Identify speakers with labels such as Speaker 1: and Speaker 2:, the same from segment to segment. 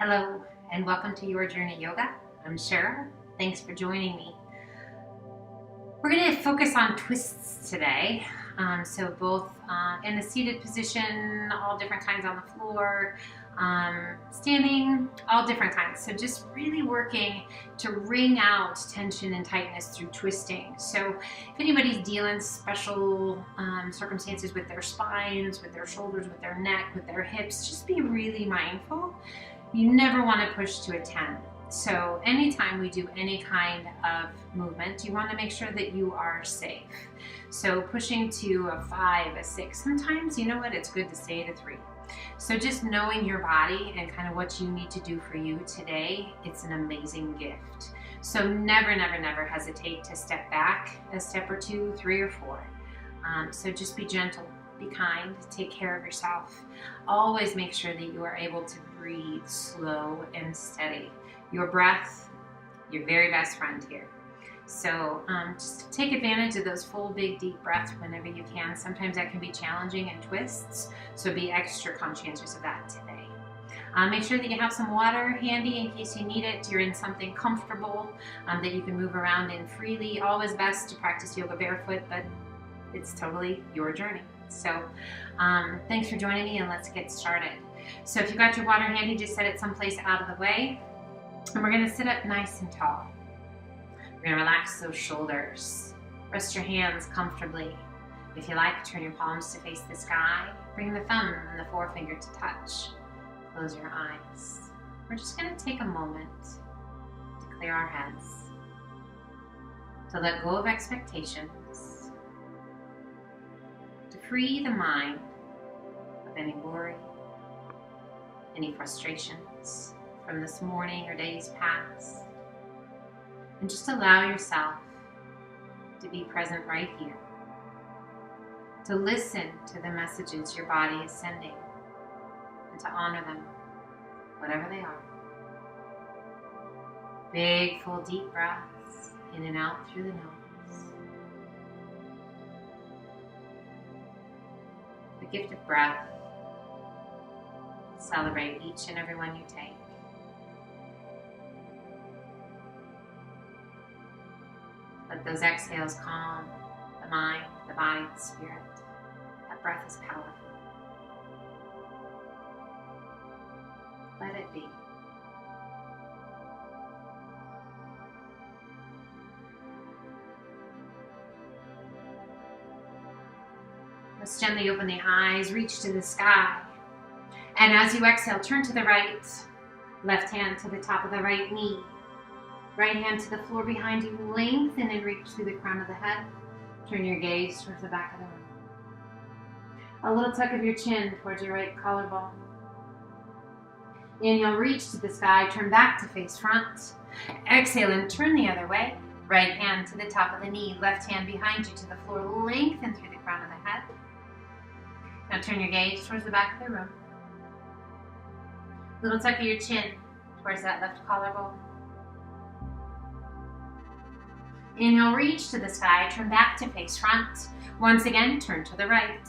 Speaker 1: Hello and welcome to Your Journey Yoga. I'm Cheryl. Thanks for joining me. We're going to focus on twists today. So both in a seated position, all different kinds on the floor, standing, all different kinds. So just really working to wring out tension and tightness through twisting. So if anybody's dealing special circumstances with their spines, with their shoulders, with their neck, with their hips, just be really mindful. You never want to push to a 10. So anytime we do any kind of movement, you want to make sure that you are safe. So pushing to a 5, a 6, sometimes, you know what, it's good to stay at a 3. So just knowing your body and kind of what you need to do for you today, it's an amazing gift. So never, never, never hesitate to step back a step or 2, 3, or 4. So just be gentle, be kind, take care of yourself. Always make sure that you are able to breathe slow and steady. Your breath, your very best friend here. So just take advantage of those full, big, deep breaths whenever you can. Sometimes that can be challenging in twists, so be extra conscientious of that today. Make sure that you have some water handy in case you need it. You're in something comfortable that you can move around in freely. Always best to practice yoga barefoot, but it's totally your journey. So thanks for joining me, and let's get started. So if you've got your water handy, just set it someplace out of the way. And we're going to sit up nice and tall. We're going to relax those shoulders. Rest your hands comfortably. If you like, turn your palms to face the sky. Bring the thumb and the forefinger to touch. Close your eyes. We're just going to take a moment to clear our heads, to let go of expectations, to free the mind of any worry, any frustrations from this morning or days past, and just allow yourself to be present right here, to listen to the messages your body is sending, and to honor them, whatever they are. Big, full, deep breaths in and out through the nose. The gift of breath. Celebrate each and every one you take. Let those exhales calm the mind, the body, the spirit. That breath is powerful. Let it be. Let's gently open the eyes, reach to the sky. And as you exhale, turn to the right. Left hand to the top of the right knee. Right hand to the floor behind you. Lengthen and reach through the crown of the head. Turn your gaze towards the back of the room. A little tuck of your chin towards your right collarbone. Inhale, reach to the sky. Turn back to face front. Exhale and turn the other way. Right hand to the top of the knee. Left hand behind you to the floor. Lengthen through the crown of the head. Now turn your gaze towards the back of the room. Little tuck of your chin towards that left collarbone. Inhale, reach to the sky, turn back to face front. Once again, turn to the right.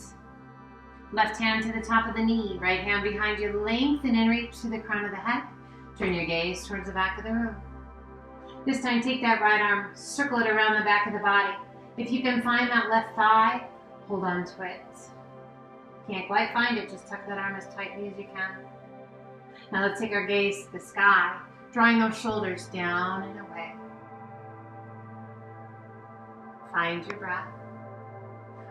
Speaker 1: Left hand to the top of the knee, right hand behind you, lengthen and reach to the crown of the head. Turn your gaze towards the back of the room. This time, take that right arm, circle it around the back of the body. If you can find that left thigh, hold on to it. Can't quite find it, just tuck that arm as tightly as you can. Now let's take our gaze to the sky, drawing those shoulders down and away. Find your breath.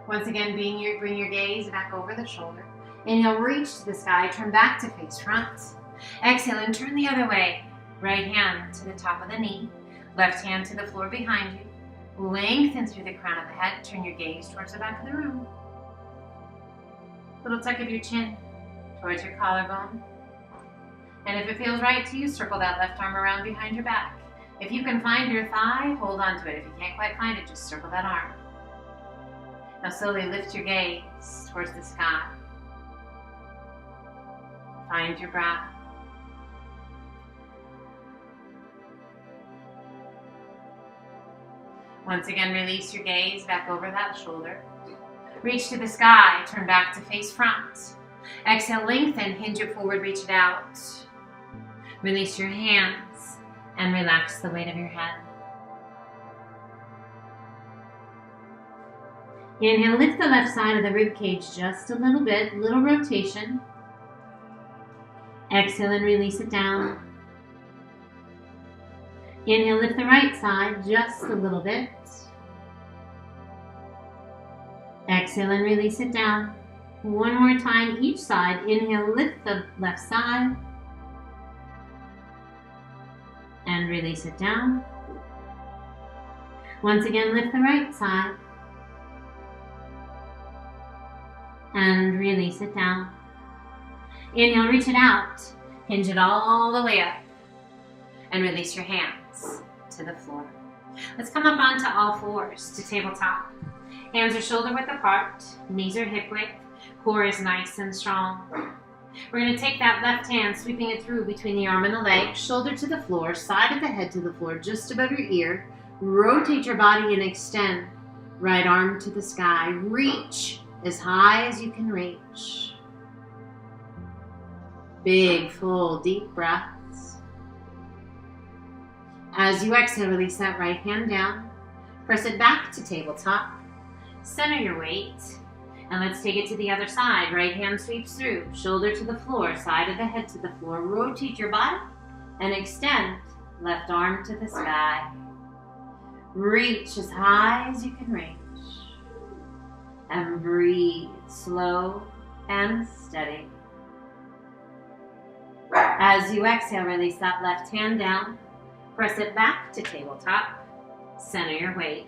Speaker 1: Once again, bring your gaze back over the shoulder. Inhale, reach to the sky, turn back to face front. Exhale and turn the other way. Right hand to the top of the knee. Left hand to the floor behind you. Lengthen through the crown of the head. Turn your gaze towards the back of the room. Little tuck of your chin towards your collarbone. And if it feels right to you, circle that left arm around behind your back. If you can find your thigh, hold on to it. If you can't quite find it, just circle that arm. Now slowly lift your gaze towards the sky. Find your breath. Once again, release your gaze back over that shoulder. Reach to the sky, turn back to face front. Exhale, lengthen, hinge it forward, reach it out. Release your hands and relax the weight of your head. Inhale, lift the left side of the rib cage just a little bit, little rotation. Exhale and release it down. Inhale, lift the right side just a little bit. Exhale and release it down. One more time each side. Inhale, lift the left side. And release it down. Once again, lift the right side. And release it down. Inhale, reach it out. Hinge it all the way up. And release your hands to the floor. Let's come up onto all fours to tabletop. Hands are shoulder width apart. Knees are hip width. Core is nice and strong. We're going to take that left hand, sweeping it through between the arm and the leg, shoulder to the floor, side of the head to the floor, just above your ear. Rotate your body and extend. Right arm to the sky. Reach as high as you can reach. Big, full, deep breaths. As you exhale, release that right hand down. Press it back to tabletop. Center your weight. And let's take it to the other side. Right hand sweeps through. Shoulder to the floor, side of the head to the floor. Rotate your body and extend. Left arm to the sky. Reach as high as you can reach. And breathe slow and steady. As you exhale, release that left hand down. Press it back to tabletop. Center your weight.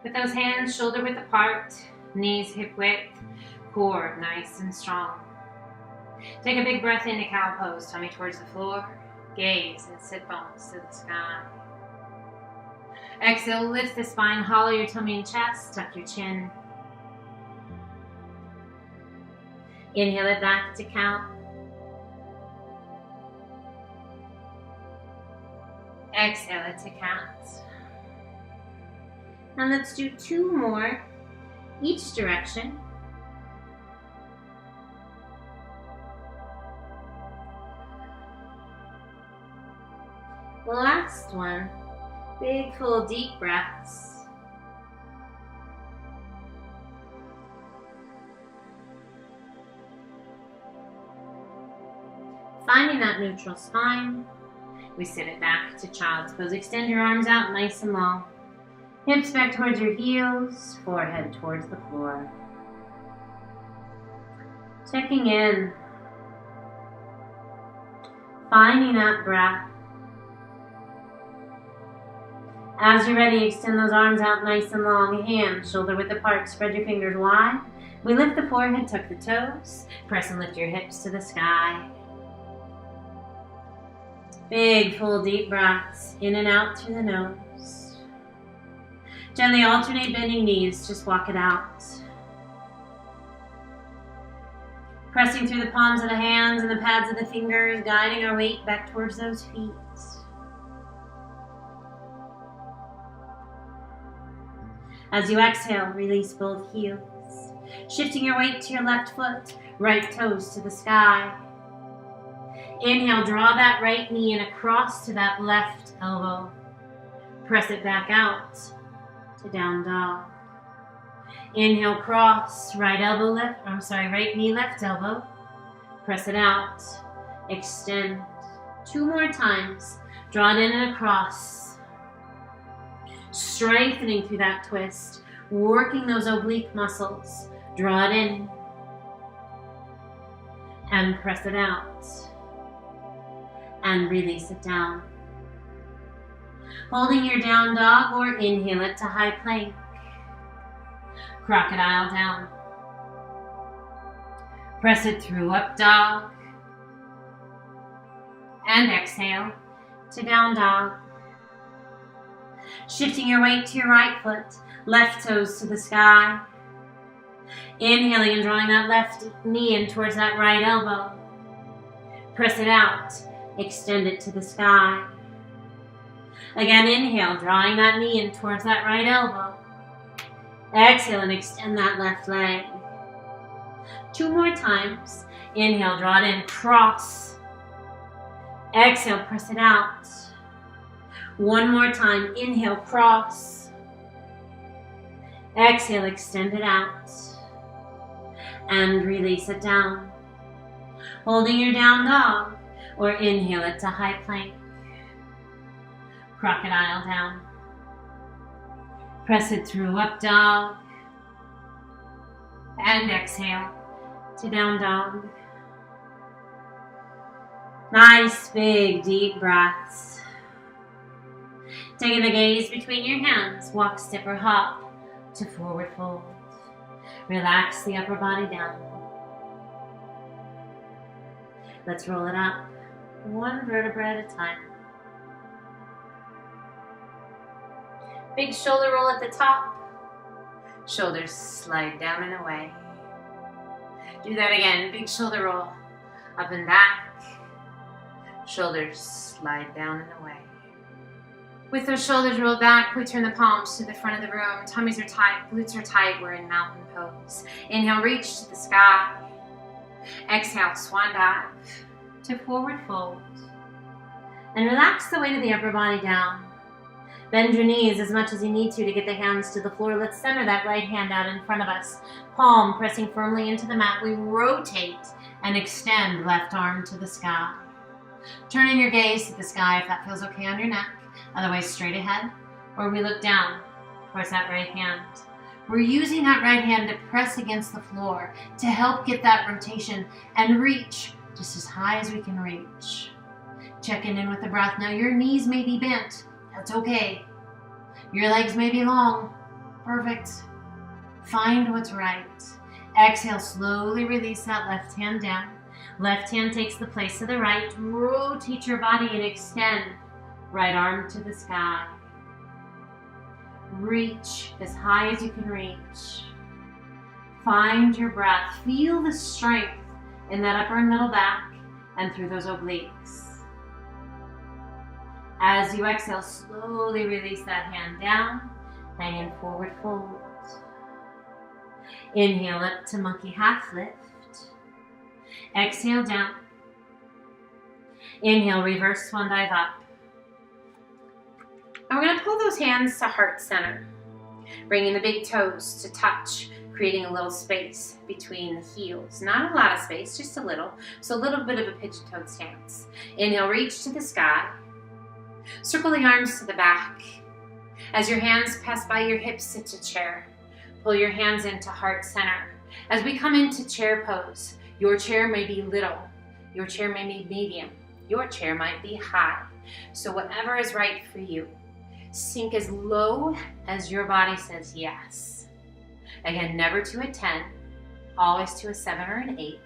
Speaker 1: With those hands shoulder width apart, knees hip width, core nice and strong. Take a big breath into cow pose, tummy towards the floor, gaze and sit bones to the sky. Exhale, lift the spine, hollow your tummy and chest, tuck your chin. Inhale it back to cow. Exhale it to cat. And let's do 2 more, each direction. The last one, big, full, deep breaths. Finding that neutral spine, we sit it back to child's pose. Extend your arms out nice and long. Hips back towards your heels, forehead towards the floor. Checking in. Finding that breath. As you're ready, extend those arms out nice and long. Hands shoulder width apart. Spread your fingers wide. We lift the forehead, tuck the toes. Press and lift your hips to the sky. Big, full, deep breaths. In and out through the nose. Gently alternate bending knees, just walk it out. Pressing through the palms of the hands and the pads of the fingers, guiding our weight back towards those feet. As you exhale, release both heels. Shifting your weight to your left foot, right toes to the sky. Inhale, draw that right knee and across to that left elbow. Press it back out to down dog. Inhale, cross, right knee, left elbow. Press it out. Extend. 2 more times. Draw it in and across. Strengthening through that twist. Working those oblique muscles. Draw it in. And press it out. And release it down. Holding your down dog or inhale it to high plank. Crocodile down. Press it through up dog. And exhale to down dog. Shifting your weight to your right foot, left toes to the sky. Inhaling and drawing that left knee in towards that right elbow. Press it out, extend it to the sky. Again, inhale, drawing that knee in towards that right elbow. Exhale and extend that left leg. 2 more times. Inhale, draw it in, cross. Exhale, press it out. One more time. Inhale, cross. Exhale, extend it out. And release it down. Holding your down dog, or inhale it to high plank. Crocodile down. Press it through up dog. And exhale to down dog. Nice big deep breaths. Taking the gaze between your hands, walk, step, or hop to forward fold. Relax the upper body down. Let's roll it up, one vertebra at a time. Big shoulder roll at the top. Shoulders slide down and away. Do that again, big shoulder roll, up and back. Shoulders slide down and away. With those shoulders rolled back, we turn the palms to the front of the room. Tummies are tight, glutes are tight. We're in mountain pose. Inhale, reach to the sky. Exhale, swan dive to forward fold. And relax the weight of the upper body down. Bend your knees as much as you need to get the hands to the floor. Let's center that right hand out in front of us. Palm pressing firmly into the mat. We rotate and extend left arm to the sky. Turning your gaze to the sky if that feels okay on your neck. Otherwise, straight ahead, or we look down towards that right hand. We're using that right hand to press against the floor to help get that rotation and reach just as high as we can reach. Checking in with the breath. Now your knees may be bent. That's okay. Your legs may be long. Perfect. Find what's right. Exhale, slowly release that left hand down. Left hand takes the place of the right. Rotate your body and extend. Right arm to the sky. Reach as high as you can reach. Find your breath. Feel the strength in that upper and middle back and through those obliques. As you exhale, slowly release that hand down, hanging forward fold. Inhale up to monkey half lift. Exhale down. Inhale, reverse swan dive up. And we're going to pull those hands to heart center, bringing the big toes to touch, creating a little space between the heels. Not a lot of space, just a little. So a little bit of a pigeon-toed stance. Inhale, reach to the sky. Circle the arms to the back. As your hands pass by your hips, sit to chair. Pull your hands into heart center. As we come into chair pose, your chair may be little. Your chair may be medium. Your chair might be high. So whatever is right for you. Sink as low as your body says yes. Again, never to a 10, always to a 7 or an 8.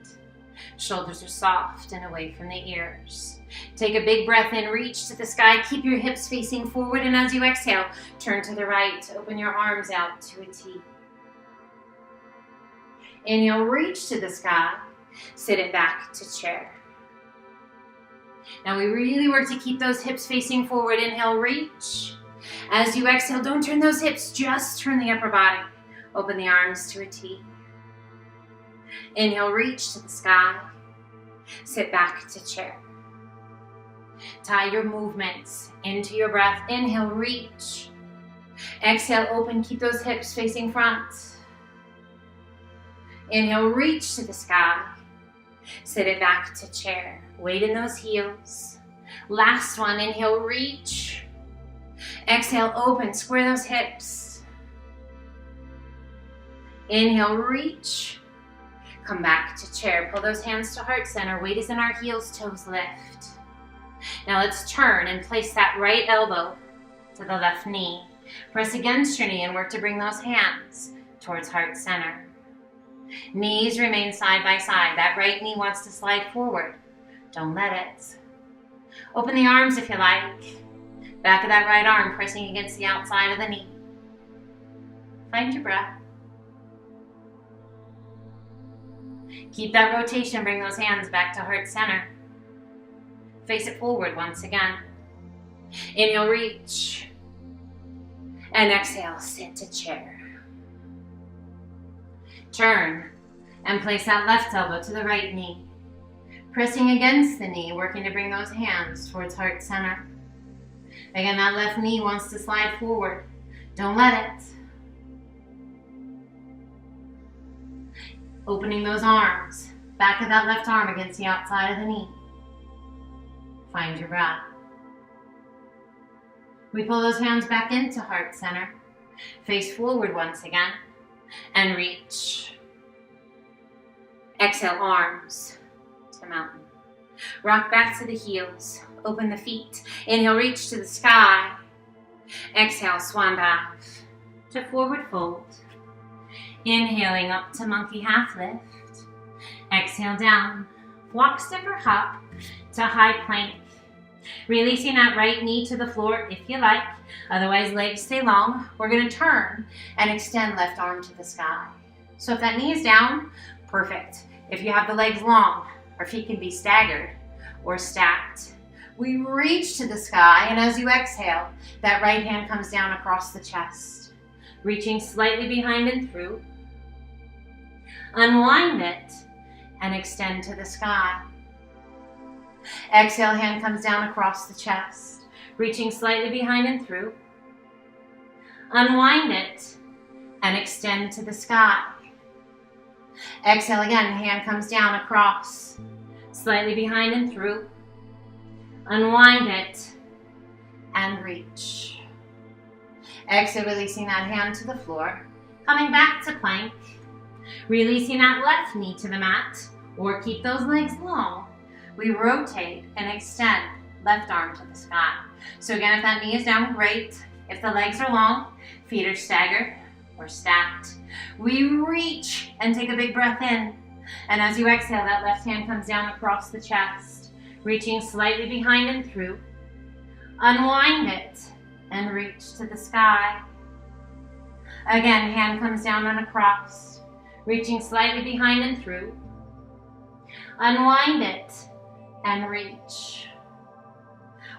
Speaker 1: Shoulders are soft and away from the ears. Take a big breath in, reach to the sky, keep your hips facing forward, and as you exhale, turn to the right, open your arms out to a T. Inhale, reach to the sky, sit it back to chair. Now we really work to keep those hips facing forward. Inhale, reach. As you exhale, don't turn those hips, just turn the upper body. Open the arms to a T. Inhale, reach to the sky. Sit back to chair. Tie your movements into your breath. Inhale, reach. Exhale, open, keep those hips facing front. Inhale, reach to the sky. Sit it back to chair. Weight in those heels. Last one, inhale, reach. Exhale, open, square those hips. Inhale, reach. Come back to chair. Pull those hands to heart center. Weight is in our heels, toes lift. Now let's turn and place that right elbow to the left knee. Press against your knee and work to bring those hands towards heart center. Knees remain side by side. That right knee wants to slide forward. Don't let it. Open the arms if you like. Back of that right arm pressing against the outside of the knee. Find your breath. Keep that rotation. Bring those hands back to heart center. Face it forward once again. Inhale, reach. And exhale, sit to chair. Turn and place that left elbow to the right knee. Pressing against the knee, working to bring those hands towards heart center. Again, that left knee wants to slide forward. Don't let it. Opening those arms, back of that left arm against the outside of the knee. Find your breath. We pull those hands back into heart center. Face forward once again and reach. Exhale, arms to mountain. Rock back to the heels. Open the feet. Inhale, reach to the sky. Exhale, swan dive to forward fold. Inhaling up to monkey half lift. Exhale down. Walk, step, or hop to high plank. Releasing that right knee to the floor if you like. Otherwise, legs stay long. We're going to turn and extend left arm to the sky. So if that knee is down, perfect. If you have the legs long, our feet can be staggered or stacked. We reach to the sky, and as you exhale, that right hand comes down across the chest. Reaching slightly behind and through. Unwind it and extend to the sky. Exhale, hand comes down across the chest, reaching slightly behind and through. Unwind it and extend to the sky. Exhale again, hand comes down across, slightly behind and through. Unwind it and reach. Exhale, releasing that hand to the floor, coming back to plank. Releasing that left knee to the mat, or keep those legs long. We rotate and extend left arm to the sky. So again, if that knee is down, great. If the legs are long, feet are staggered or stacked. We reach and take a big breath in. And as you exhale, that left hand comes down across the chest, reaching slightly behind and through. Unwind it and reach to the sky. Again, hand comes down and across, reaching slightly behind and through. Unwind it and reach.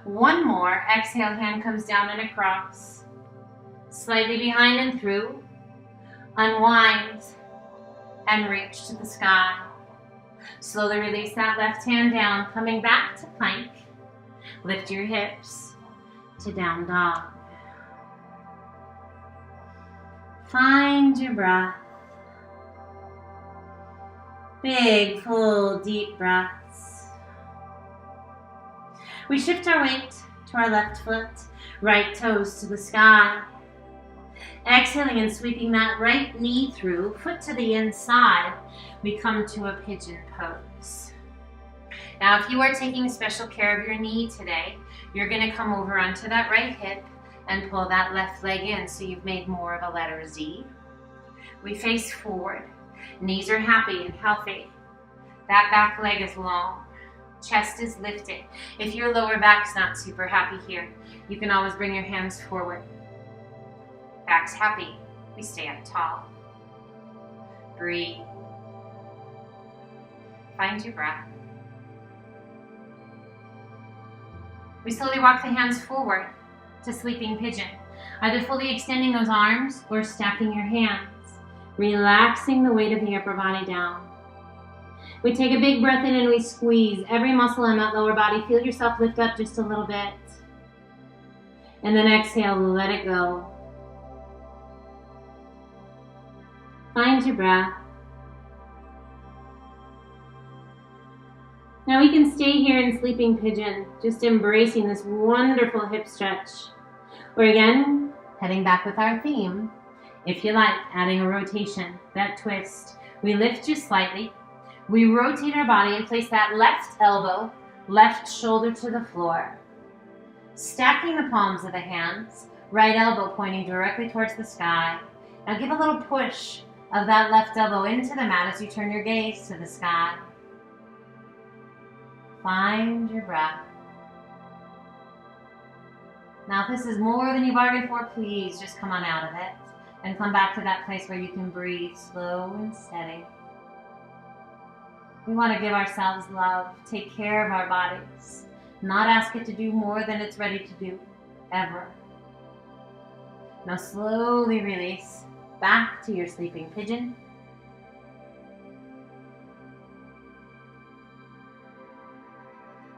Speaker 1: One more. Exhale, hand comes down and across, slightly behind and through. Unwind and reach to the sky. Slowly release that left hand down, coming back to plank. Lift your hips to down dog. Find your breath. Big, full, deep breaths. We shift our weight to our left foot, right toes to the sky. Exhaling and sweeping that right knee through, foot to the inside, we come to a pigeon pose. Now, if you are taking special care of your knee today, you're going to come over onto that right hip and pull that left leg in so you've made more of a letter Z. We face forward. Knees are happy and healthy. That back leg is long. Chest is lifted. If your lower back's not super happy here, you can always bring your hands forward. Back's happy. We stay up tall. Breathe. Find your breath. We slowly walk the hands forward to sleeping pigeon, either fully extending those arms or stacking your hands, relaxing the weight of the upper body down. We take a big breath in and we squeeze every muscle in that lower body. Feel yourself lift up just a little bit. And then exhale, let it go. Find your breath. Now we can stay here in sleeping pigeon, just embracing this wonderful hip stretch. Or again, heading back with our theme. If you like, adding a rotation, that twist. We lift just slightly. We rotate our body and place that left elbow, left shoulder to the floor. Stacking the palms of the hands, right elbow pointing directly towards the sky. Now give a little push of that left elbow into the mat as you turn your gaze to the sky. Find your breath. Now if this is more than you bargained for, please just come on out of it and come back to that place where you can breathe slow and steady. We want to give ourselves love, take care of our bodies, not ask it to do more than it's ready to do, ever. Now slowly release back to your sleeping pigeon.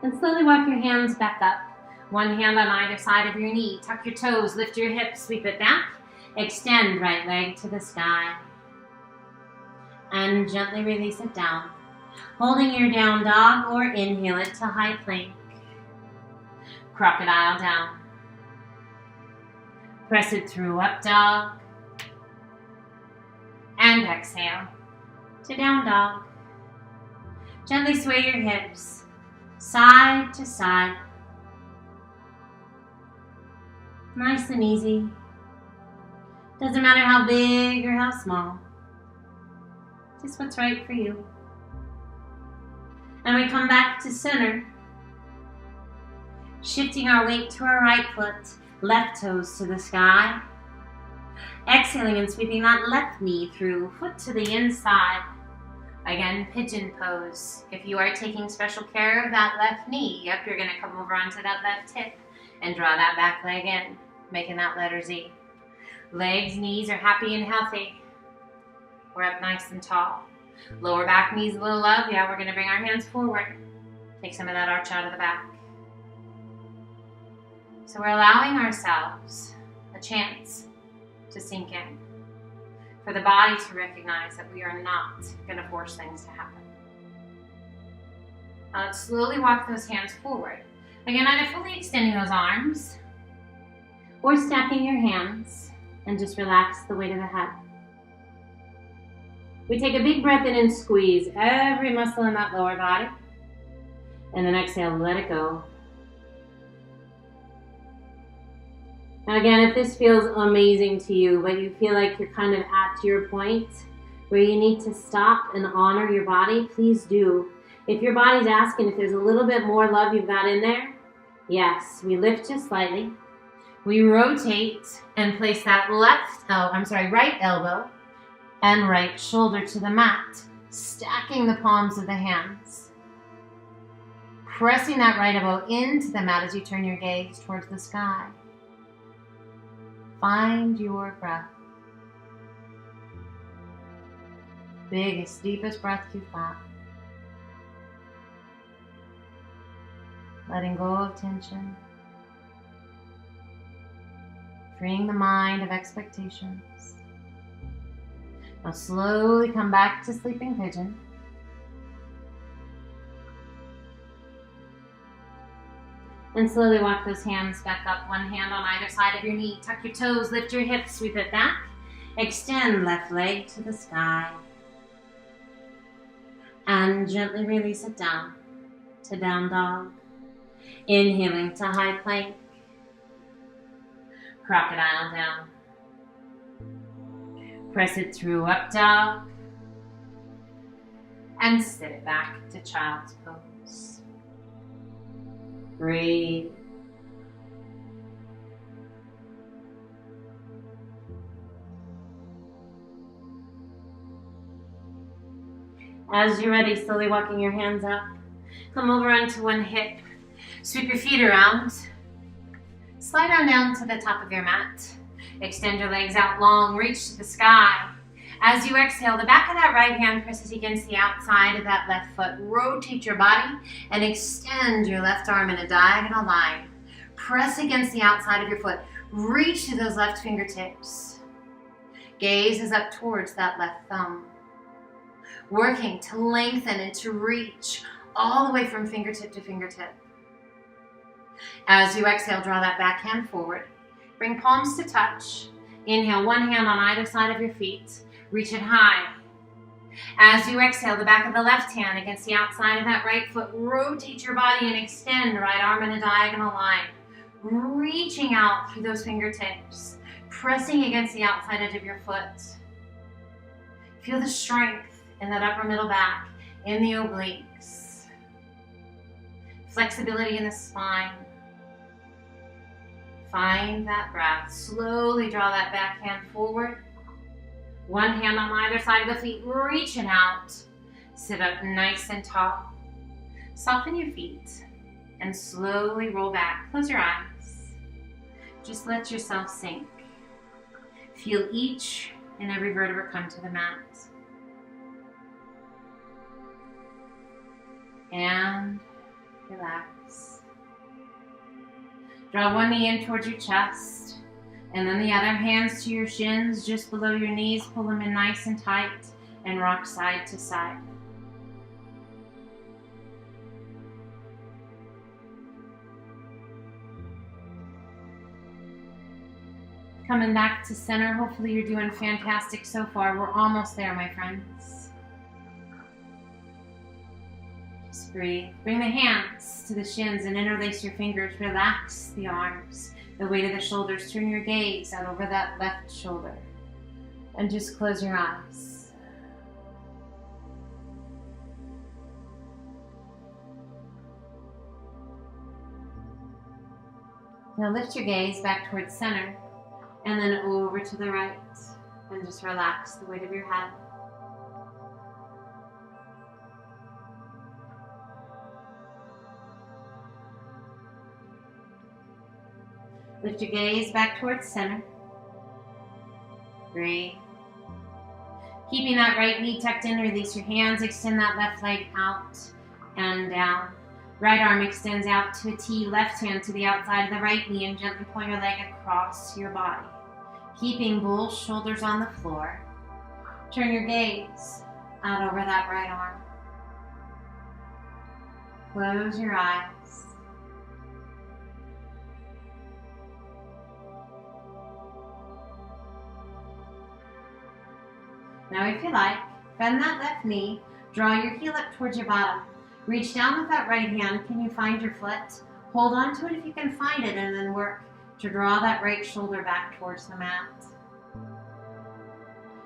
Speaker 1: And slowly walk your hands back up. One hand on either side of your knee. Tuck your toes, lift your hips, sweep it back. Extend right leg to the sky. And gently release it down. Holding your down dog or inhale it to high plank. Crocodile down. Press it through up dog. And exhale to down dog. Gently sway your hips side to side. Nice and easy. Doesn't matter how big or how small. Just what's right for you. And we come back to center. Shifting our weight to our right foot, left toes to the sky. Exhaling and sweeping that left knee through, foot to the inside. Again, pigeon pose. If you are taking special care of that left knee, yep, you're gonna come over onto that left hip and draw that back leg in, making that letter Z. Legs, knees are happy and healthy. We're up nice and tall. Lower back needs a little love. Yeah, we're gonna bring our hands forward. Take some of that arch out of the back. So we're allowing ourselves a chance to sink in. For the body to recognize that we are not gonna force things to happen. Now let's slowly walk those hands forward. Again, either fully extending those arms or stacking your hands and just relax the weight of the head. We take a big breath in and squeeze every muscle in that lower body. And then exhale, let it go. Now again, if this feels amazing to you, but you feel like you're kind of at your point where you need to stop and honor your body, please do. If your body's asking if there's a little bit more love you've got in there, yes, we lift just slightly. We rotate and place that right elbow and right shoulder to the mat, stacking the palms of the hands. Pressing that right elbow into the mat as you turn your gaze towards the sky. Find your breath. Biggest, deepest breath you've got. Letting go of tension. Freeing the mind of expectations. Now slowly come back to sleeping pigeon. And slowly walk those hands back up. One hand on either side of your knee. Tuck your toes, lift your hips, sweep it back. Extend left leg to the sky. And gently release it down to down dog. Inhaling to high plank. Crocodile down. Press it through up dog. And sit it back to child's pose. Breathe. As you're ready, slowly walking your hands up. Come over onto one hip. Sweep your feet around. Slide on down to the top of your mat. Extend your legs out long, reach to the sky. As you exhale, the back of that right hand presses against the outside of that left foot. Rotate your body and extend your left arm in a diagonal line. Press against the outside of your foot. Reach to those left fingertips. Gaze is up towards that left thumb. Working to lengthen and to reach all the way from fingertip to fingertip. As you exhale, draw that back hand forward. Bring palms to touch. Inhale, one hand on either side of your feet. Reach it high. As you exhale, the back of the left hand against the outside of that right foot. Rotate your body and extend right arm in a diagonal line. Reaching out through those fingertips. Pressing against the outside edge of your foot. Feel the strength in that upper middle back, in the obliques. Flexibility in the spine. Find that breath. Slowly draw that back hand forward. One hand on either side of the feet, reach it out. Sit up nice and tall. Soften your feet and slowly roll back. Close your eyes. Just let yourself sink. Feel each and every vertebra come to the mat. Relax. Draw one knee in towards your chest, and then the other, hands to your shins, just below your knees. Pull them in nice and tight, and rock side to side. Coming back to center. Hopefully you're doing fantastic so far. We're almost there, my friends. Just breathe. Bring the hands to the shins and interlace your fingers. Relax the arms, the weight of the shoulders. Turn your gaze out over that left shoulder. And just close your eyes. Now lift your gaze back towards center. And then over to the right, and just relax the weight of your head. Lift your gaze back towards center. Breathe. Keeping that right knee tucked in, release your hands, extend that left leg out and down. Right arm extends out to a T, left hand to the outside of the right knee, and gently point your leg across your body. Keeping both shoulders on the floor. Turn your gaze out over that right arm. Close your eyes. Now if you like, bend that left knee, draw your heel up towards your bottom. Reach down with that right hand. Can you find your foot? Hold on to it if you can find it, and then work to draw that right shoulder back towards the mat.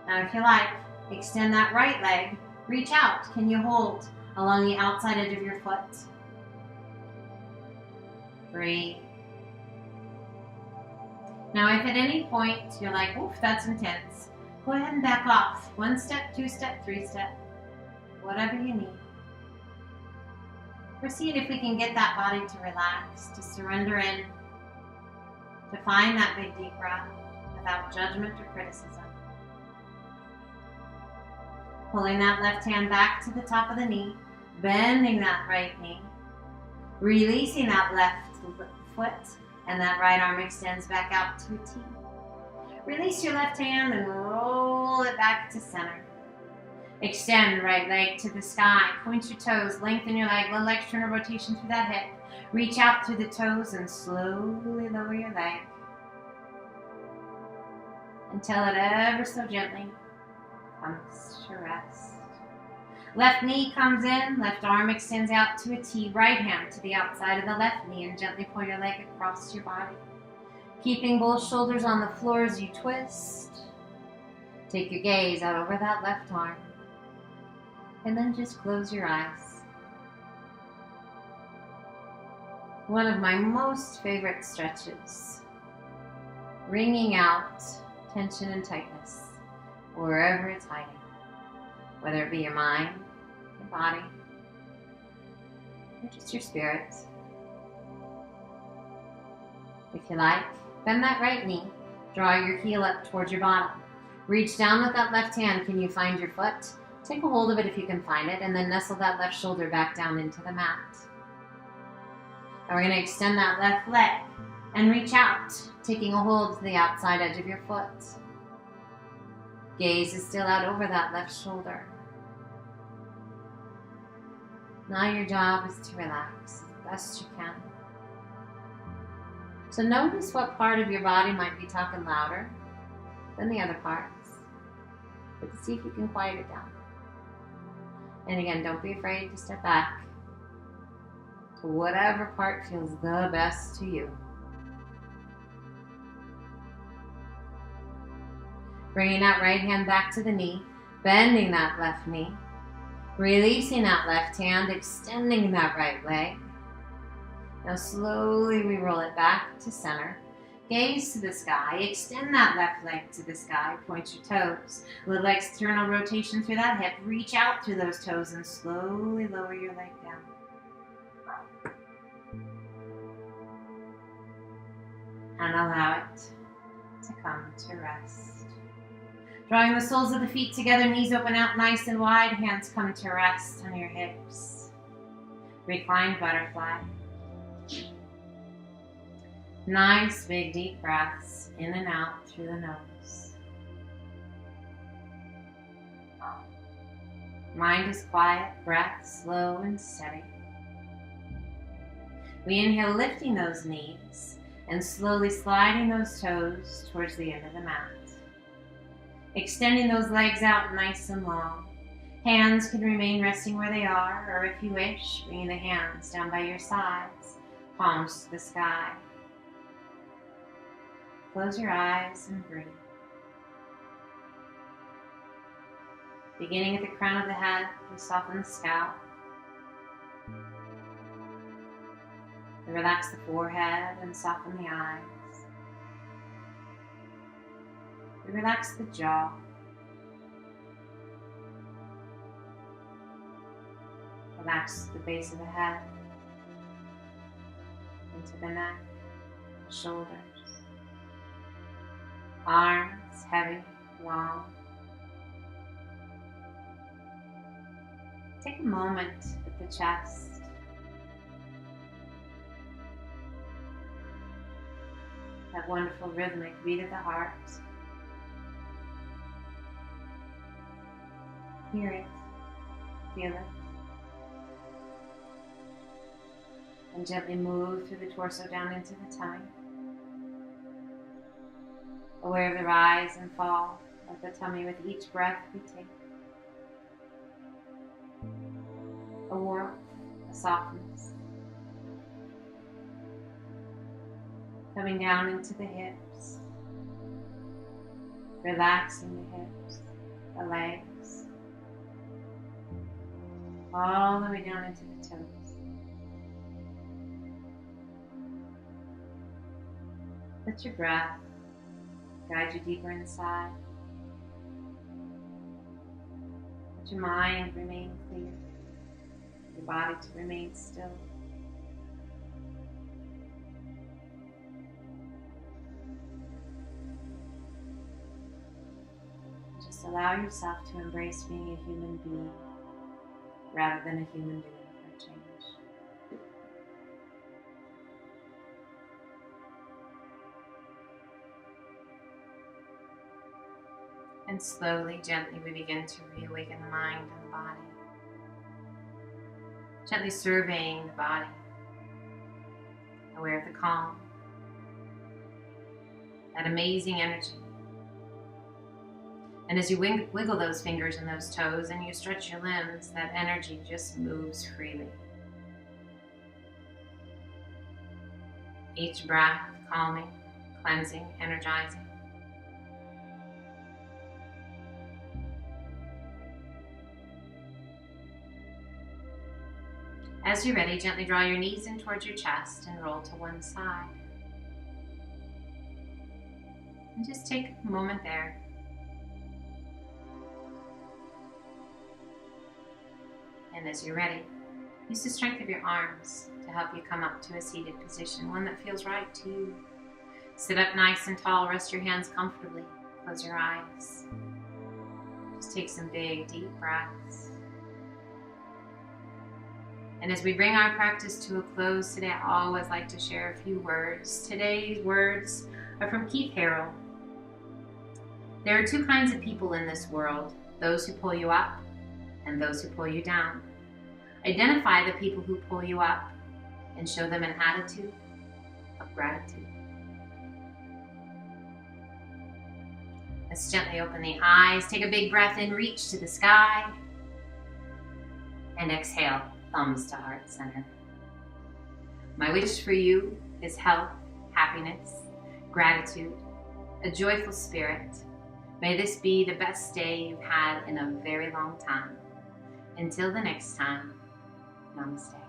Speaker 1: Now if you like, extend that right leg, reach out. Can you hold along the outside edge of your foot? Breathe. Now if at any point you're like, oof, that's intense, go ahead and back off. 1 step, 2 step, 3 step, whatever you need. Proceed if we can get that body to relax, to surrender in, to find that big deep breath without judgment or criticism. Pulling that left hand back to the top of the knee, bending that right knee, releasing that left foot, and that right arm extends back out to a T. Release your left hand and roll it back to center. Extend right leg to the sky, point your toes, lengthen your leg, little external rotation through that hip. Reach out through the toes and slowly lower your leg until it ever so gently comes to rest. Left knee comes in, left arm extends out to a T, right hand to the outside of the left knee, and gently point your leg across your body. Keeping both shoulders on the floor as you twist. Take your gaze out over that left arm, and then just close your eyes. One of my most favorite stretches, wringing out tension and tightness wherever it's hiding, whether it be your mind, your body, or just your spirit. If you like, bend that right knee, draw your heel up towards your bottom. Reach down with that left hand. Can you find your foot? Take a hold of it if you can find it, and then nestle that left shoulder back down into the mat. Now we're going to extend that left leg and reach out, taking a hold to the outside edge of your foot. Gaze is still out over that left shoulder. Now your job is to relax as best you can. So notice what part of your body might be talking louder than the other parts, but see if you can quiet it down. And again, don't be afraid to step back to whatever part feels the best to you. Bringing that right hand back to the knee, bending that left knee, releasing that left hand, extending that right leg. Now slowly we roll it back to center. Gaze to the sky, extend that left leg to the sky, point your toes. Little external rotation through that hip, reach out through those toes and slowly lower your leg down. And allow it to come to rest. Drawing the soles of the feet together, knees open out nice and wide, hands come to rest on your hips. reclined butterfly. Nice big deep breaths in and out through the nose. Mind is quiet, breath slow and steady. We inhale, lifting those knees and slowly sliding those toes towards the end of the mat. Extending those legs out nice and long. Hands can remain resting where they are, or if you wish, bringing the hands down by your sides, palms to the sky. Close your eyes and breathe. Beginning at the crown of the head, we soften the scalp. We relax the forehead and soften the eyes. We relax the jaw. Relax the base of the head, into the neck, shoulders, arms heavy, long. Take a moment with the chest. That wonderful rhythmic beat of the heart. Hear it, feel it. And gently move through the torso down into the tummy. Aware of the rise and fall of the tummy with each breath we take. A warmth, a softness. Coming down into the hips. Relaxing the hips, the legs. All the way down into the toes. Let your breath guide you deeper inside. Let your mind remain clear. Your body to remain still. Just allow yourself to embrace being a human being rather than a human doing for a change. And slowly, gently, we begin to reawaken the mind and the body. Gently surveying the body, aware of the calm, that amazing energy. And as you wiggle those fingers and those toes and you stretch your limbs, that energy just moves freely. Each breath calming, cleansing, energizing. As you're ready, gently draw your knees in towards your chest and roll to one side. And just take a moment there. And as you're ready, use the strength of your arms to help you come up to a seated position, one that feels right to you. Sit up nice and tall, rest your hands comfortably, close your eyes. Just take some big, deep breaths. And as we bring our practice to a close today, I always like to share a few words. Today's words are from Keith Harrell. There are two kinds of people in this world, those who pull you up and those who pull you down. Identify the people who pull you up and show them an attitude of gratitude. Let's gently open the eyes, take a big breath in, reach to the sky, and exhale. Thumbs to heart center. My wish for you is health, happiness, gratitude, a joyful spirit. May this be the best day you've had in a very long time. Until the next time, namaste.